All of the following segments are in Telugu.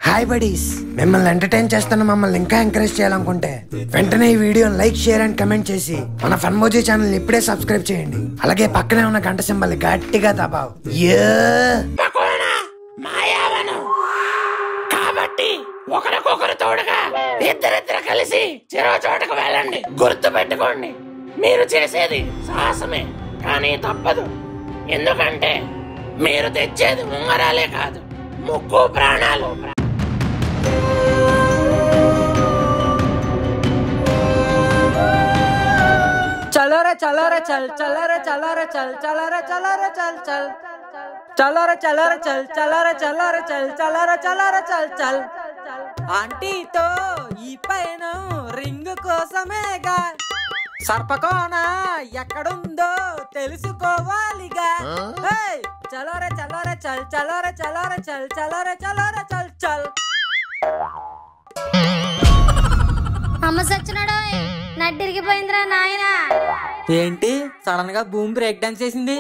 హాయ్ బడీస్, మిమ్మల్ని ఎంటర్టైన్ చేస్తున్న మమ్మల్ని ఇంకా ఎంకరేజ్ చేయాలనుకుంటే వెంటనే ఈ వీడియోని లైక్, షేర్ అండ్ కమెంట్ చేసి మన ఫన్మోజీ ఛానల్ ఇప్పుడే సబ్స్క్రైబ్ చేయండి. అలాగే పక్కనే ఉన్న గంట సింబల్ గట్టిగా దబావ్. కాబట్టి ఒకరికొకరు తోడుగా ఇద్దరిద్దరు కలిసి చెరో చోటకు వెళ్ళండి. గుర్తు పెట్టుకోండి, మీరు చేసేది సాహసమే, కానీ తప్పదు. ఎందుకంటే మీరు తెచ్చేది ఉంగరాలే కాదు, ముక్కు ప్రాణాలు. चलो रे चल चलो रे चल चलो रे चल चलो रे चल ఆంటీ తో ఈ పైన రింగ్ కోసమేగా, సర్పకోన ఎక్కడుందో తెలుసుకోవాలిగా. చలో రే చల్. అమ్మ సచ్చినాడో నడ్డిరిగిపోయిందిరా నాయనా. ఏంటి సడన్ గా భూమి బ్రేక్ డాన్స్ చేసింది?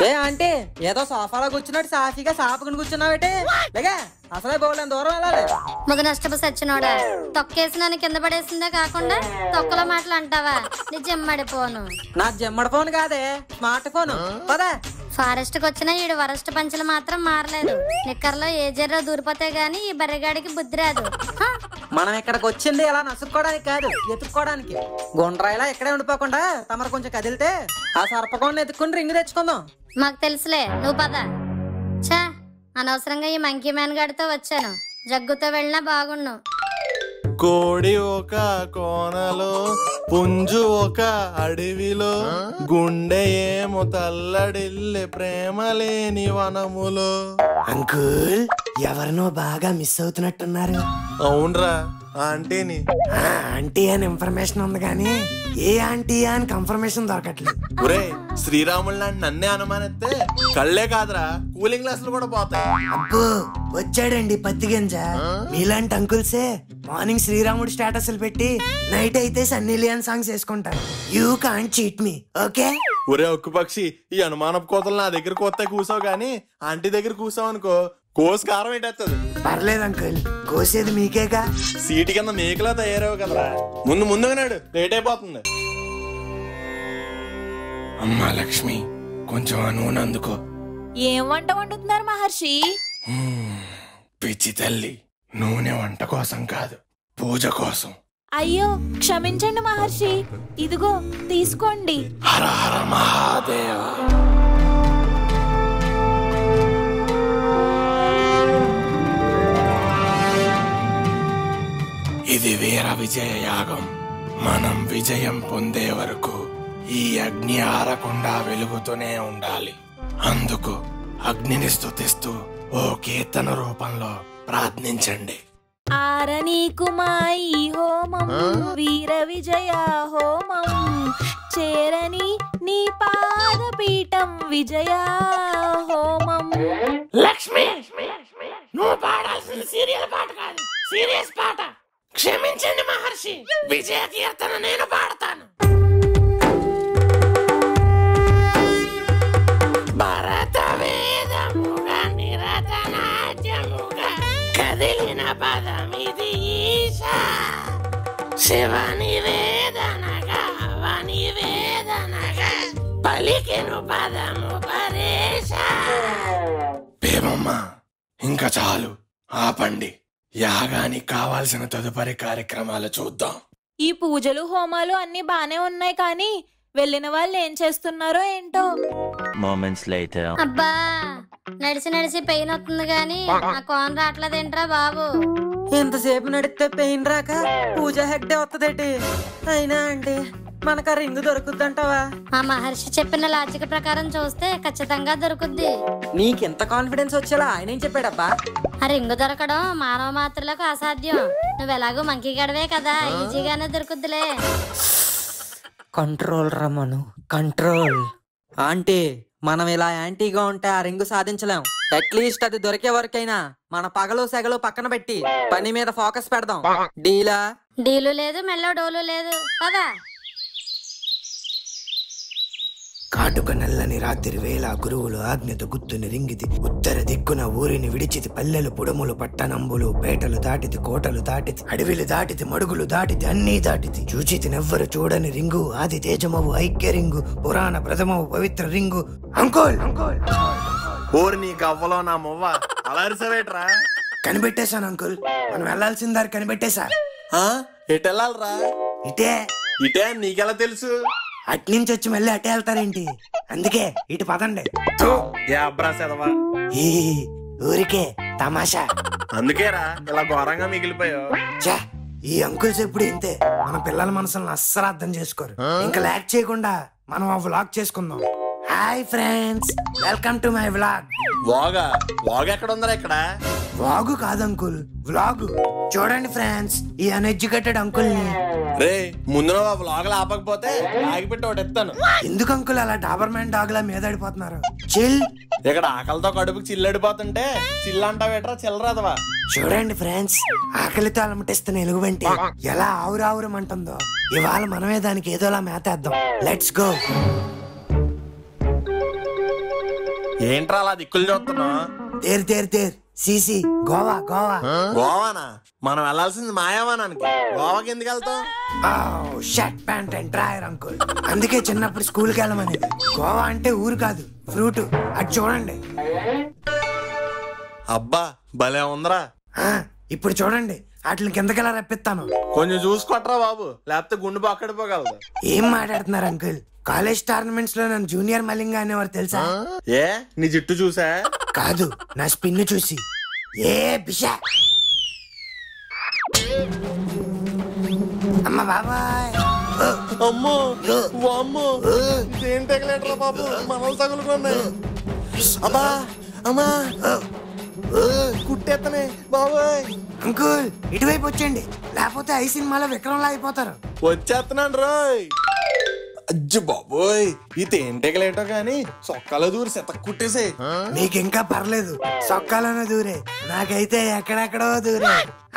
ఏ ఆంటీ, ఏదో సోఫాలో కూర్చున్నట్టు సాఫీగా సాపుకుని కూర్చున్నావేటే? లేగా అసలే బోలేని దూరం వెళ్ళాలి. ముద నష్టపు సచ్చినోడా, తొక్కేసి నన్ను కింద పడేసిందే కాకుండా తొక్కల మాటలు అంటావా? నీ జమ్మడిపోను. నా జమ్మడి ఫోన్ కాదే, స్మార్ట్ ఫోన్. పదా ఫారెస్ట్ కి వచ్చిన ఈడు వరస్ట్ పంచులు మాత్రం మారలేదు. నిక్కర్లో ఏ జర్ర దూరిపోతే గాని ఈ బర్రెగాడికి బుద్ధి రాదు. మనం ఇక్కడికి వచ్చింది ఇలా నసుక్కోవడానికి కాదు, ఎత్తుక్కోవడానికి. గుండ్రాయిలా ఇక్కడే ఉండిపోకుండా తమరు కొంచెం కదిలితే ఆ సర్పకోణను ఎత్తుకుని రింగ్ తెచ్చుకుందాం. మాకు తెలుసులే, నువ్వు పద. చా, అనవసరంగా ఈ మంకీ మ్యాన్ గాడితో వచ్చాను. జగ్గుతో వెళ్ళినా బాగుండు. కోడి ఒక కోనలో, పుంజు ఒక అడవిలో, గుండె ఏమో తల్లడిల్లే ప్రేమ లేని వనములో. అంకుల్, ఎవరినో బాగా మిస్ అవుతున్నట్టున్నారు. అవునరా, ఆంటీని. ఆంటీ అని ఇన్ఫర్మేషన్ ఉంది కానీ ఏ ఆంటీ అని కన్ఫర్మేషన్ దొరకట్లేదు. ఒరే, శ్రీరాములు లాంటి నన్నే అనుమానిస్తే కళ్ళే కాదురా, కూలింగ్ గ్లాసులు కూడా పోతాయి. అబ్బో, వచ్చాడండి పత్తి గింజ. మీలాంటి అంకుల్సే మార్నింగ్ శ్రీరాముడు స్టేటస్లు పెట్టి నైట్ అయితే సన్నీ లియోన్ సాంగ్స్ వేసుకుంటారు. You can't cheat me, okay? ఒరే ఒక్క పక్షి, ఈ అనుమానపు కోతలు నా దగ్గర కోస్తే కూసావు గానీ ఆంటీ దగ్గర కూసావు అనుకో, కోసి కారం ఏంటేస్తుంది. పర్లేదు అంకుల్, కోసేది మీకేగా. సీటు కింద మేకలా తయారావు కదరా. ముందుగా నాడు లేట్ అయిపోతుంది. అమ్మా లక్ష్మి, కొంచెం నూనె అందుకో. ఏం వంట వండుతున్నారు మహర్షి? పిచ్చి తల్లి, నూనె వంట కోసం కాదు, పూజ కోసం. అయ్యో క్షమించండి మహర్షి, ఇదిగో తీసుకోండి. హర హర మహాదేవ. ఇది వీర విజయ యాగం. మనం విజయం పొందే వరకు ఈ అగ్ని ఆరకుండా వెలుగుతూనే ఉండాలి. అందుకు అగ్నిని స్తుతిస్తూ ఓ కీర్తన రూపంలో ప్రార్థించండి. ఆరనీకుమాయి హోమం, వీర విజయ హోమం, చేరని నీ పాదపీఠం విజయ హోమం. లక్ష్మి, నువ్వు పాడాల్సిన సీరియల్ పాట కాదు, సీరియస్ పాట. క్షమించండి మహర్షి, విజయ కీర్తన నేను పాడతాను. భరత వేదముగా నిరతనాట్యముగా కదిలిన పదమిది ఈశా. శివ నివేదనగా అవనివేదనగా పలికెను పదము పరేశ. భీమమ్మ, ఇంకా చాలు, ఆపండి. యాగానికి కావాల్సిన తదుపరి కార్యక్రమాలు చూద్దాం. ఈ పూజలు హోమాలు అన్ని బానే ఉన్నాయి, కానీ వెళ్ళిన వాళ్ళు ఏం చేస్తున్నారో ఏంటో. అబ్బా, నడిచి నడిచి పెయిన్ వస్తుంది గాని ఆ కోన్ రావట్లేదేంట్రా బాబు? ఎంతసేపు నడిస్తే పెయిన్ రాక పూజ హెగ్డే వస్తుందేటి? అయినా అండి మనకు ఆ రింగ్ దొరుకుద్దంటావా? ఆ మహర్షి చెప్పిన లాజిక్ ప్రకారం చూస్తే ఖచ్చితంగా దొరుకుద్ది. నీకెంత కాన్ఫిడెన్స్ వచ్చేలా ఆయన ఏం చెప్పాడబ్బా? ఆ రింగు దొరకడం మానవ మాత్రలకు అసాధ్యం. నువ్వెలాగో మంకీ గడవే కదా, ఈజీగానే దొరుకుద్దిలే. కంట్రోల్ రమ్మను, కంట్రోల్. ఆంటీ, మనం ఇలా యాంటీగా ఉంటే ఆ రింగు సాధించలేం. అట్లీస్ట్ అది దొరికే వరకైనా మన పగలు సెగలు పక్కన పెట్టి పని మీద ఫోకస్ పెడదాం. డీలా? డీలు లేదు, మెల్లో డోలు లేదు. పదా కాటుక నల్లని రాత్రి వేళ గురువులు ఆజ్ఞత గుర్తుని రింగితి. ఉత్తర దిక్కున ఊరిని విడిచితి. పల్లెలు పుడములు పట్టణంబులు పేటలు దాటితి. కోటలు దాటితి. అడవిలు దాటితి. మడుగులు దాటితి. అన్నీ దాటితి. చూచితి నెవ్వరు చూడని రింగు. ఆది తేజమవు ఐక్య రింగు. పురాణ ప్రథమవు పవిత్ర రింగు. అంకోల్ ఓరి నీ గవ్వలో నా మువ్వ అలరిసవేట్రా. కనిపెట్టేశాను అంకుల్. మనం వెళ్లాల్సిన దారి కనిపెట్టేశా. ఎటెళ్ళాలరా? ఇటే. ఇటే నీకెలా తెలుసు? అట్నుంచి వచ్చి మళ్ళీ అటే వెళ్తారేంటి? అందుకే ఇటు పదండి. ఈ ఊరికే తమాషా. అందుకేరా ఇలా ఘోరంగా మిగిలిపోయావు. ఛే, ఈ అంకుల్స్ ఎప్పుడు ఇంతే. మన పిల్లల మనసులను అస్సలు అర్థం చేసుకోరు. ఇంకా లాక్ చేయకుండా మనం ఆ వ్లాగ్ చేసుకుందాం. Hi friends, welcome to my vlog. వాగ్ ఎక్కడ ఉందరా? ఇక్కడ వాగు కాదు అంకుల్, వ్లాగ్. చూడండి ఫ్రెండ్స్, ఈ అన్ఎడ్యుకేటెడ్ అంకుల్ ని. రే ముందు ఆ వ్లాగ్ ఆపకపోతే ఆగిపెట్టి ఒకటి ఎత్తాను. ఎందుకు అంకుల్ అలా డాబర్ మ్యాన్ డాగ్ లా మీద ఆడిపోతున్నారు? చిల్. ఇక్కడ ఆకలితో కడుపుకి చిల్లడిపోతుంటే చిల్లంటావేట్రా చిల్లరాదవా? చూడండి ఫ్రెండ్స్, ఆకలితో అలమటిస్తున్న ఎలుగుబంటి ఎలా ఆవురావురమంటుందో. ఇవాళ మనమే దానికి ఏదోలా మేతేద్దాం. Let's go. ఏంట్రా అలా దిక్కులు చూస్తున్నావు? తేర్ సీసీ గోవా. గోవానా? మనం వెళ్లాల్సింది మాయావానానికి. గోవాకి ఎందుకు వెళ్తాం? Shirt pant and drawer uncle. అందుకే చిన్నప్పుడు స్కూల్కి వెళ్ళమనేది. గోవా అంటే ఊరు కాదు, ఫ్రూట్. అది చూడండి. అబ్బా భలే ఉందరా. ఇప్పుడు చూడండి, వాటిని కిందకెలా రప్పిస్తాను. కొంచెం చూసుకొట్రా బాబు, లేకపోతే గుండు పక్కడిపోగలదు. ఏం మాట్లాడుతున్నారు అంకుల్? కాలేజ్ టోర్నమెంట్స్ లో నన్ను జూనియర్ మలింగా అనేవారు తెలుసా? ఏ నీ జుట్టు చూసా? కాదు, నా స్పిన్ చూసి. ఏ బిషా. అమ్మ బాబాయ్. అమ్మో అమ్మో, ఏం తగలేట్రా బాబు, మనలు తగులుకున్నాయి. అబ్బా అమ్మా, కుట్టేత్తనే బాబాయ్. అంకుల్ ఇటువైపు వచ్చేయండి, లేకపోతే ఐ సినిమాలో విక్రమ్లా అయిపోతారు. వచ్చేస్తున్నాను రోయ్. అజ్జు బాబోయ్, ఇది ఏం తెగలేటో గాని సొక్కలో దూరి సెత కుట్టేసే. మీకు ఇంకా పర్లేదు, సొక్కాలోనే దూరే. నాకైతే ఎక్కడెక్కడో దూరే.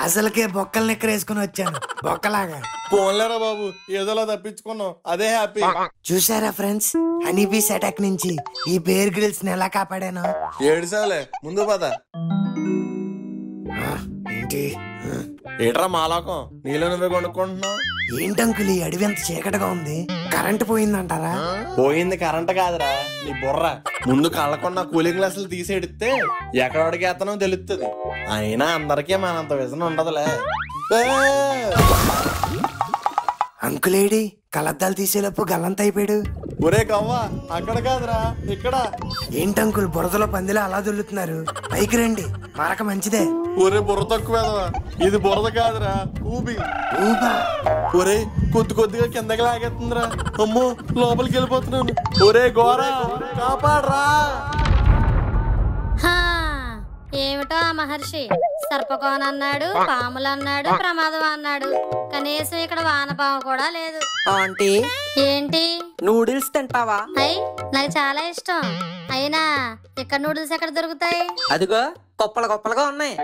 అసలుకే బొక్కలు నిక్కరేసుకుని వచ్చాను, బొక్కలాగా. పోన్లేరా బాబు, ఏదోలా తప్పించుకున్నాం, అదే హ్యాపీ. చూసారా ఫ్రెండ్స్, హనీబీస్ అటాక్ నుంచి ఈ బేర్ గ్రిల్స్ ని ఎలా కాపాడాను? ఏడుసావులే, ముందు పద. ఏంటి ఏట్రా మాలోకం, నీళ్ళు నువ్వే కొనుక్కుంటున్నావు? ఏంటంకుల్ ఈ అడవి ఎంత చీకటిగా ఉంది? కరెంట్ పోయిందంటారా? పోయింది కరెంట్ కాదురా, నీ బుర్ర. ముందు కళ్ళకున్న కూలింగ్ గ్లాసులు తీసేడితే ఎక్కడికి ఎత్తనో తెలుస్తుంది. అయినా అందరికీ మనంత విజన్ ఉండదులే. అంకులేడి కలద్దాలు తీసేలోపు గల్లంత అయిపోయాడు. ఒరే కవ్వా, అక్కడ కాదురా ఇక్కడ. ఏంటంకుల్ బురదలో పందిలో అలా దొల్లుతున్నారు? పైకి రండి, మరక మంచిదే. ఒరే బుర్ర తక్కువేదవా, ఇది బురద కాదురా, ఊబి. ఊబా? ఒరే కొద్దిగా కిందకి లాగేస్తుందిరా. అమ్మో లోపలికి వెళ్ళిపోతున్నాను. ఒరే గోరా, కాపాడరా. ఏమిటో ఆ మహర్షి సర్పకోన అన్నాడు, పాములు అన్నాడు, ప్రమాదం అన్నాడు. కనీసం ఇక్కడ వానపాము కూడా లేదు. ఆంటీ ఏంటి? నూడిల్స్ తింటావా? అయ్ నాకు చాలా ఇష్టం. అయినా ఇక్కడ నూడిల్స్ ఎక్కడ దొరుకుతాయి? అదిగో గొప్పలుగా ఉన్నాయి.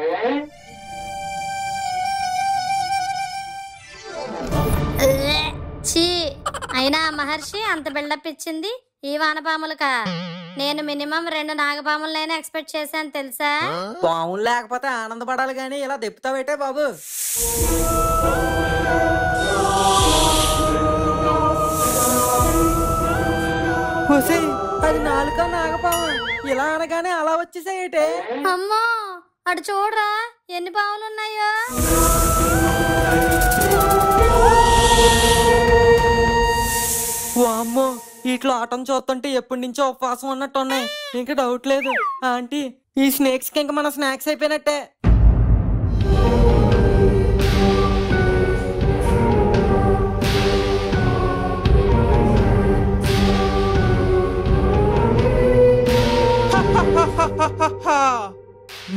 ఛీ, అయినా మహర్షి అంత బిల్డప్ ఇచ్చింది ఈ వానపాములకా? నేను మినిమం 2 నాగపాములైనా ఎక్స్పెక్ట్ చేశాను తెలుసా? పాములు లేకపోతే ఆనందపడాలి గాని ఇలా దెప్పుతావేటే బాబు. అది నాలుక నాగపాము. ఇలా అనగానే అలా వచ్చేసాయేటే. అమ్మో అటు చూడరా ఎన్ని పాములు ఉన్నాయో. వామ్మో, వీటిలో ఆటం చూస్తుంటే ఎప్పటి నుంచో ఉపవాసం ఉన్నట్టు ఉన్నాయి. ఇంకా డౌట్ లేదు ఆంటీ, ఈ స్నేక్స్ కి ఇంకా మన స్నాక్స్ అయిపోయినట్టే.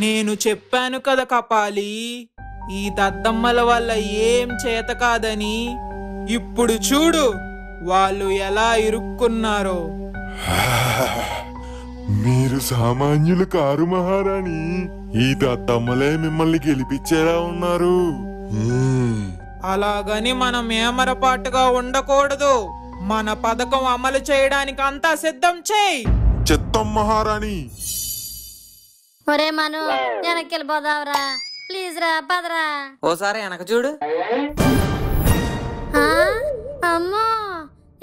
నేను చెప్పాను కదా కపాలి, ఈ దద్దమ్మల వల్ల ఏం చేత కాదని. ఇప్పుడు చూడు వాళ్ళు ఎలా ఇరుక్కున్నారో. మీరు సామాన్యులు కారు మహారాణి. ఈ దద్దమ్మలే మిమ్మల్ని గెలిపించేలా ఉన్నారు. అలాగని మనం ఏమరపాటుగా ఉండకూడదు. మన పథకం అమలు చేయడానికి అంతా సిద్ధం చేయి. చెత్తం మహారాణి. ఒరే మను వెనక్కి వెళ్ళిపోదావరా ప్లీజ్ రా పదరా. ఓసారి వెనక చూడు. ఆ, అమ్మో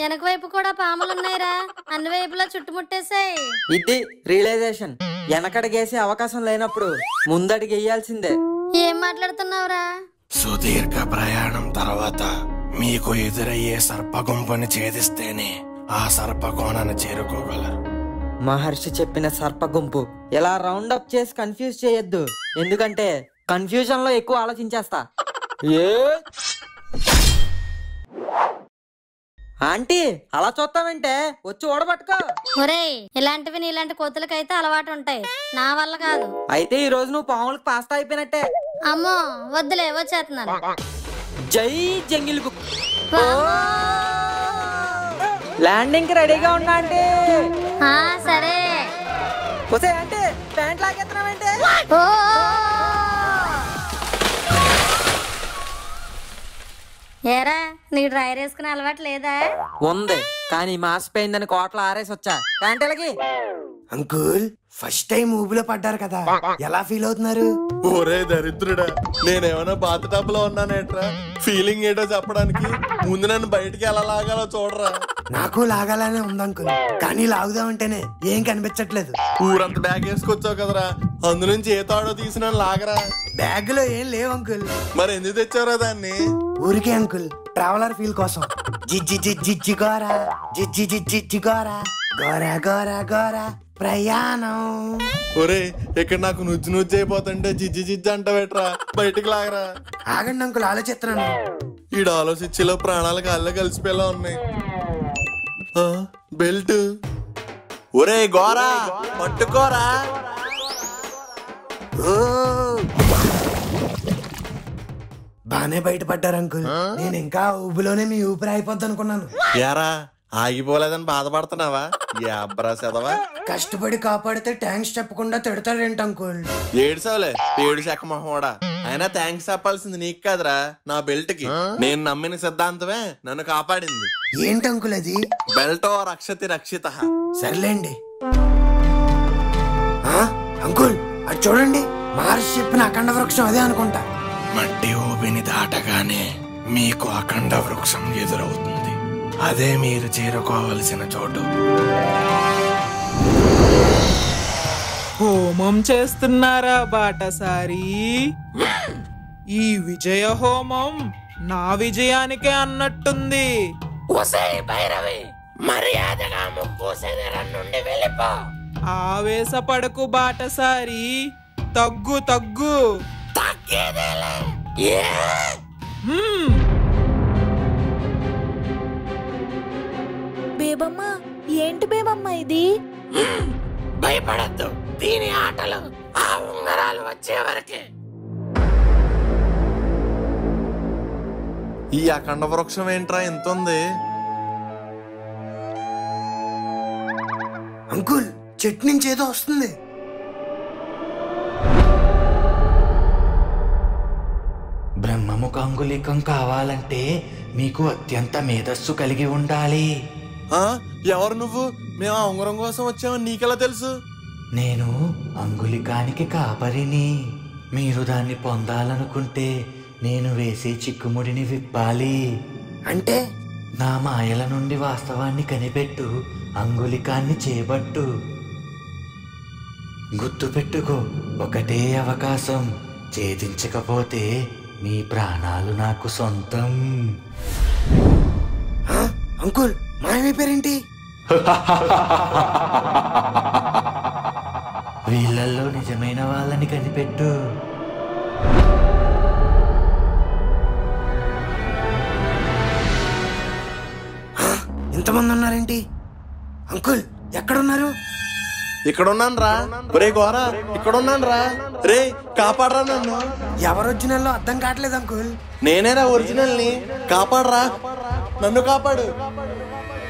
వెనక వైపు కూడా పాములున్నాయిరా, అన్ని వైపులా చుట్టుముట్టేసాయి. ఇది రియలైజేషన్. వెనకడిగేసే అవకాశం లేనప్పుడు ముందడిగి వేయాల్సిందే. ఏం మాట్లాడుతున్నావురా? సుదీర్ఘ ప్రయాణం తర్వాత మీకు ఎదురయ్యే సర్పగుంపుని ఛేదిస్తేనే ఆ సర్పకోణాన్ని చేరుకోగలరు. మహర్షి చెప్పిన సర్ప గుంపు. ఇలా రౌండ్ అప్ చేసి కన్ఫ్యూజ్ చేయొద్దు, ఎందుకంటే కన్ఫ్యూజన్ లో ఎక్కువ ఆలోచించేస్తా. ఆంటీ అలా చూస్తావంటే వచ్చి ఓడబట్టుకో. ఒరేయ్ ఇలాంటివి నీలాంటి కోతులకైతే అలవాటు ఉంటాయి, నా వల్ల కాదు. అయితే ఈ రోజు నువ్వు పాములకు పాస్తా అయిపోయినట్టే. అమ్మో వద్దులే వచ్చేస్తున్నాను. జై జంగిల్ బుక్. ల్యాండింగ్ కి రెడీగా ఉన్నా అంటే. సరే. అంటే ప్యాంట్ లాగేస్తున్నావంటే. ఏరా నీకు డ్రైర్ వేసుకునే అలవాటు లేదా? ఉంది, కానీ మాసిపోయిందని కోట్ల ఆరేసి వచ్చా ప్యాంటులకి. అంకుల్ ఫస్ట్ టైం ఊబిలో పడ్డారు కదా, ఎలా ఫీల్ అవుతున్నారు? ఒరే దరిద్రుడా, నేనేమైనా బాత్ టబ్ లో ఉన్నానేట్రా? ఫీలింగ్ ఏంటో చెప్పడానికి ముందు నన్ను బయటికి ఎలా లాగాలో చూడరా. నాకు లాగాలనే ఉంది అంకుల్, కానీ లాగుదామంటేనే ఏం కనిపించట్లేదు. ఊరంత బ్యాగ్ వేసుకొచ్చావు కదరా, అందులోంచి ఏ తాడో తీసి నన్ను లాగరా. బ్యాగ్ లో ఏం లేవు అంకుల్. మరి ఎందుకు తెచ్చారా దాన్ని? ఊరికే అంకుల్, ట్రావెలర్ ఫీల్ కోసం. జిజ్జి జిజ్జి గోరా, జిజ్జి జిజ్జి గోరా, గోరా గోరా గోరా ప్రయాణం. ఒరే ఇక్కడ నాకు నుజ్జు నుజ్జు అయిపోతుంటే జిజ్జి జిజ్జి అంటావేట్రా, బయటికి లాగరా. ఆగండి అంకుల్, ఆలోచిస్తున్నాను. ఈడ ఆలోచించేలో ప్రాణాలు గాల్లో కలిసిపోయేలా ఉన్నాయి. బెల్ట్. ఒరే గోరా పట్టుకోరా. బానే బయటపడ్డారు అంకుల్. నేను ఇంకా ఊబిలోనే మీ ఊపిరి అయిపోద్ది అనుకున్నాను. యారా ఆగిపోలేదని బాధపడుతున్నావా? అబ్బరా చదవా. కష్టపడి కాపాడితే థ్యాంక్స్ చెప్పకుండా తిడతాడేంటి అంకుల్? ఏడుసావులే ఏడు శాఖ మొహోడా. అయినా థ్యాంక్స్ చెప్పాల్సింది నీకు కాదురా, నా బెల్ట్ కి. నేను నమ్మిన సిద్ధాంతమే నన్ను కాపాడింది. ఏంటి అంకుల్ అది? బెల్టో రక్షతి రక్షిత. సర్లేండి. అంకుల్ అది చూడండి, మహర్షి చెప్పిన అఖండ వృక్షం అదే అనుకుంటా. మట్టి ఊబిని దాటగానే మీకు అఖండ వృక్షం ఎదురవుతుంది. అదే మీరు చేరుకోవలసిన చోటు. హోమం చేస్తున్నారా బాటసారి? ఈ విజయ హోమం నా విజయానికే అన్నట్టుంది. ఒసేయ్ భైరవి, మర్యాదగా ముక్కు శరీరం నుండి వెళ్ళిపో. ఆవేశపడకు బాటసారి, తగ్గు తగ్గు. తగ్గేదేలే. బేబమ్మ ఏంటి బేబమ్మ ఇది? భయపడద్దు, దీని ఆటలు ఆ ఉంగరాలు వచ్చే వరకే. ఈ అఖండ వృక్షం ఏంట్రా ఎంత ఉంది? అంకుల్ చెట్టు నుంచి ఏదో వస్తుంది. బ్రహ్మముఖ అంగుళికం కావాలంటే మీకు అత్యంత మేధస్సు కలిగి ఉండాలి. ఎవరు నువ్వు? మేము ఆ ఉంగరం కోసం వచ్చామని నీకెలా తెలుసు? నేను అంగుళికానికి కాపరిని. మీరు దాన్ని పొందాలనుకుంటే నేను వేసే చిక్కుముడిని విప్పాలి. అంటే నా మాయల నుండి వాస్తవాన్ని కనిపెట్టు, అంగుళికాన్ని చేపట్టు. గుర్తుపెట్టుకో, ఒకటే అవకాశం. ఛేదించకపోతే మీ ప్రాణాలు నాకు సొంతం. అంకుల్ మాయమైపోయారేంటి? వీళ్ళల్లో నిజమైన వాళ్ళని కనిపెట్టు. ఇంతమంది ఉన్నారేంటి? అంకుల్ ఎక్కడున్నారు? ఇక్కడున్నాను రా. రే గోరా ఇక్కడున్నాను రా. రే కాపాడరా నన్ను. ఎవరు ఒరిజినల్లో అర్థం కావట్లేదు అంకుల్. నేనేరా ఒరిజినల్ ని. కాపాడరా, నన్ను కాపాడు.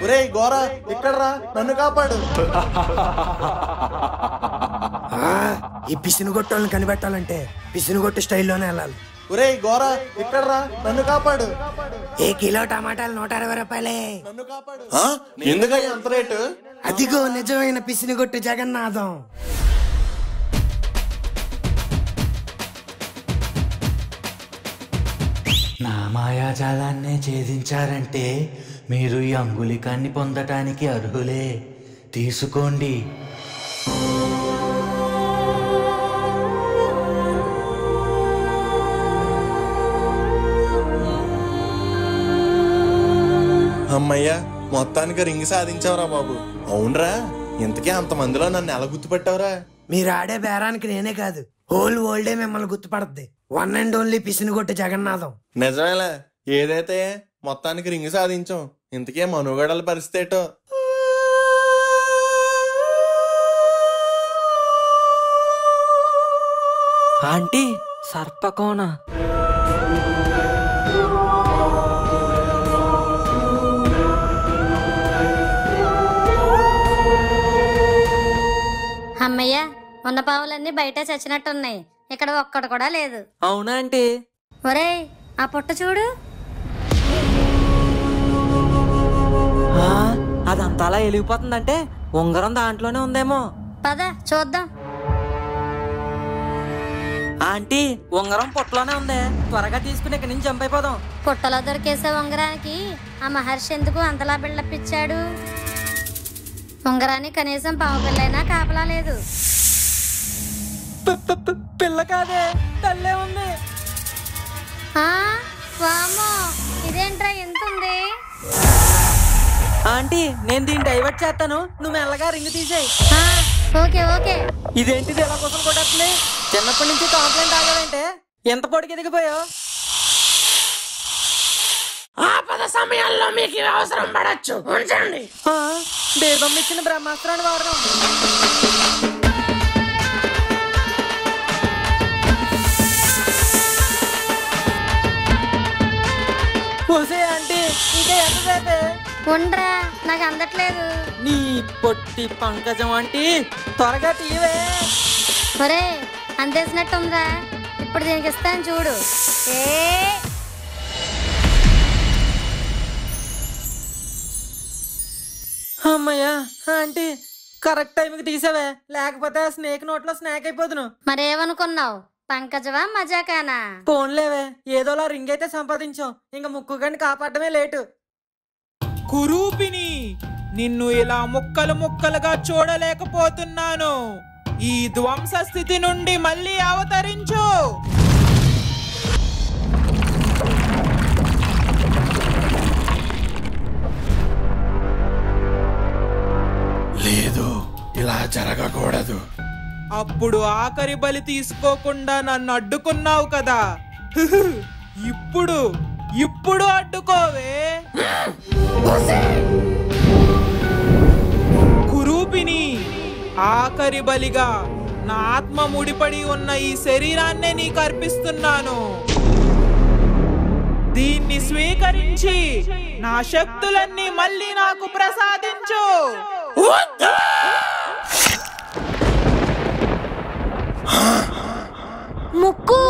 ఒరే గోరా ఇక్కడరా, నన్ను కాపాడు. ఈ పిసినుగొట్టోళ్ళని కనిపెట్టాలంటే పిసినుగొట్టు స్టైల్లోనే వెళ్ళాలి. ఒరేయ్ గోరా ఇక్కడ రా, నన్ను కాపాడు. ఏ కిలో టమాటాలు 160 రూపాయలే. నన్ను కాపాడు. ఎందుకయ్యా అంత రేటు? అదిగో నిజమైన పిసినిగొట్టు జగన్నాథం. నా మాయాజాలాన్నే ఛేదించారంటే మీరు ఈ అంగుళికాన్ని పొందటానికి అర్హులే. తీసుకోండి. అమ్మయ్యా, మొత్తానికి రింగ్ సాధించావురా బాబు. అవునరా, ఇంతకీ అంతమందిలో నన్ను ఎలా గుర్తుపెట్టావురా? మీరు ఆడే బేరానికి నేనే కాదు, హోల్ వరల్డే మిమ్మల్ని గుర్తుపడద్ది. వన్ అండ్ ఓన్లీ పిసినిగొట్టు జగన్నాథం. నిజమేలే, ఏదైతే మొత్తానికి రింగ్ సాధించాం. ఇంతకే మనుగడల పరిస్థితి ఏటో. ఆంటీ సర్పకోన. అమ్మయ్య, ఉన్న పావులన్నీ బయట చచ్చినట్టున్నాయి. ఇక్కడ ఒక్కడు కూడా లేదు. అవునా ఆంటీ? ఒరేయ్, ఆ పుట్ట చూడు. అదంతా అలా వెలిగిపోతుందంటే ఉంగరం దాంట్లోనే ఉందేమో. పద చూద్దాం. ఆంటీ, ఉంగరం పుట్టలోనే ఉంది. త్వరగా తీసుకుని ఇక్కడి నుంచి జంప్ అయిపోదాం. పుట్టలో దొరికేసే ఉంగరానికి ఆ మహర్షి ఎందుకు అంతలా బిల్డప్ ఇచ్చాడు? ఉంగరానికి కనీసం పావు పిల్లైనా కాపలా లేదు. పిల్ల కాదే, తల్లే ఉంది. వామ్మో, ఇదేంట్రా ఎంత ఉంది? ఆంటీ, నేను దీన్ని డైవర్ట్ చేస్తాను, నువ్వు మెల్లగా రింగ్ తీసేయి. Okay okay. ఇదేంటిది ఎలా కోసం కొట్టట్లే? చిన్నప్పటి నుంచి కాంప్లైంట్ ఆగాలంటే ఎంత పొడికి ఎదిగిపోయావు? ఆపద సమయాల్లో మీకు అవసరం పడచ్చు, ఉంచండి. బీర్బం ఇచ్చిన బ్రహ్మాస్త్రాన్ని వాడదాం. పోసే ఆంటీ, ఇంకా ఎంతసేపే? ఉండరా, నాకు అందట్లేదు. నీ పొట్టి పంకజం ఆంటీ, త్వరగా తీవే. ఒరే, అందేసినట్టుందిరా. ఇప్పుడు దీనికి ఇస్తాను చూడు. అమ్మయ్యా ఆంటీ, కరెక్ట్ టైంకి తీసావే, లేకపోతే ఆ స్నేక్ నోట్లో స్నాక్ అయిపోతును. మరేమనుకున్నావు, పంకజవా మజాకానా? పోన్లేవే, ఏదోలా రింగ్ అయితే సంపాదించాం. ఇంకా ముక్కుగాని కాపాడమే లేటు. కురూపిని, నిన్ను ఇలా ముక్కలు ముక్కలుగా చూడలేకపోతున్నాను. ఈ ధ్వంస స్థితి నుండి మళ్ళీ అవతరించు. లేదు, ఇలా జరగకూడదు. అప్పుడు ఆఖరి బలి తీసుకోకుండా నన్ను అడ్డుకున్నావు కదా. ఇప్పుడు అడ్డుకోవే. కురూపిని, ఆఖరి బలిగా నా ఆత్మ ముడిపడి ఉన్న ఈ శరీరాన్నే నీకు అర్పిస్తున్నాను. దీన్ని స్వీకరించి నా శక్తులన్నీ మళ్ళీ నాకు ప్రసాదించు. ముక్కు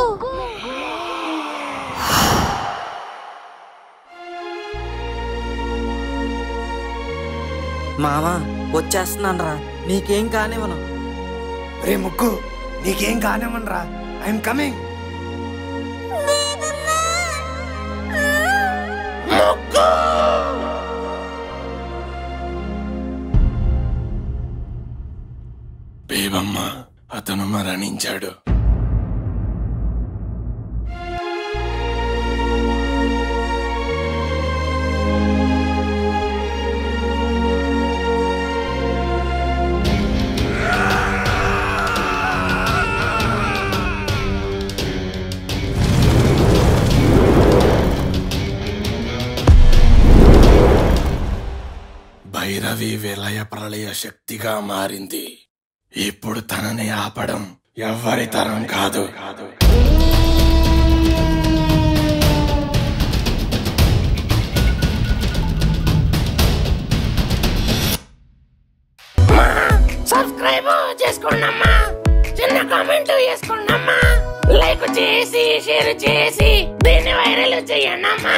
మామా, వచ్చేస్తున్నానరా, నీకేం కానివ్వను. రే ముక్కు, నీకేం కానివ్వనరా, ఐఎమ్ కమింగ్. బేబమ్మ, అతను మరణించాడు. భైరవి విలయ ప్రళయ శక్తిగా మారింది. ఇప్పుడు తనని ఆపడం ఎవ్వరి తరం కాదు. సబ్స్క్రైబ్ చేసుకోండి అమ్మా, చిన్న కామెంట్ చేసుకోండి అమ్మా, లైక్ చేసి షేర్ చేసి దీన్ని వైరల్ చేయండి అమ్మా.